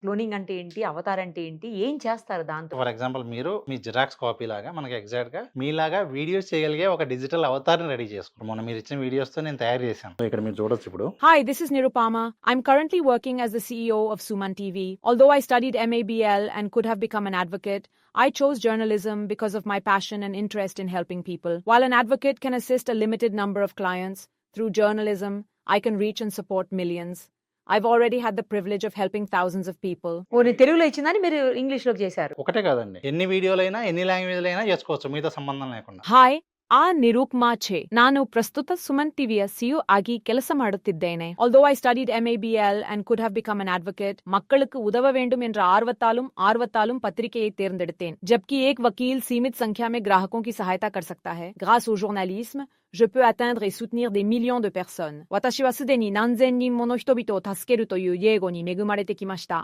Cloning అంటే ఏంటి? Avatar అంటే ఏంటి? ఏం చేస్తారు దాంతో? ఫర్ ఎగ్జాంపుల్ మీరు మీ జిరాక్స్ కాపీ లాగా మనకి ఎగ్జాక్ట్‌గా మీలాగా వీడియోస్ చేయగలిగే ఒక డిజిటల్ అవతార్‌ని రెడీ చేసుకున్నాం. మొన్న మీరిచ్చిన వీడియోస్‌తో నేను తయారు చేశాను. సో, ఇక్కడ మీరు చూడొచ్చిప్పుడు. Hi, this is Nirupama. I'm currently working as the CEO of Suman TV. Although I studied MABL and could have become an advocate, I chose journalism because of my passion and interest in helping people. While an advocate can assist a limited number of clients, through journalism, I can reach and support millions. I've already had the privilege of helping thousands of people. ఓహ్! నేను తెలుగులో ఇచ్చిందాన్ని మీరు ఇంగ్లీష్‌లోకి చేశారు. ఒకటే కాదండి. ఎన్ని వీడియోలైనా, ఎన్ని లాంగ్వేజ్‌లైనా చేసుకోవచ్చు మీతో సంబంధం లేకుండా. Hi, ಆ ನಿರೂಪ್ಮಾ ಛೆ ನಾನು ಪ್ರಸ್ತುತ ಸುಮನ್ ಟಿವಿಯ ಸಿಇಒ ಆಗಿ ಕೆಲಸ ಮಾಡುತ್ತಿದ್ದೇನೆ. Although I studied MABL and could have become an advocate, மக்களுக்கு உதவ வேண்டும் என்ற ஆர்வத்தாலும் பத்திரிகையை தேர்ந்தெடுத்தேன். जबकि एक वकील सीमित संख्या में ग्राहकों की सहायता कर सकता है, grâce au journalisme, je peux atteindre et soutenir des millions de personnes. 私はすでに何千人もの人々を助けるという英語に恵まれてきました。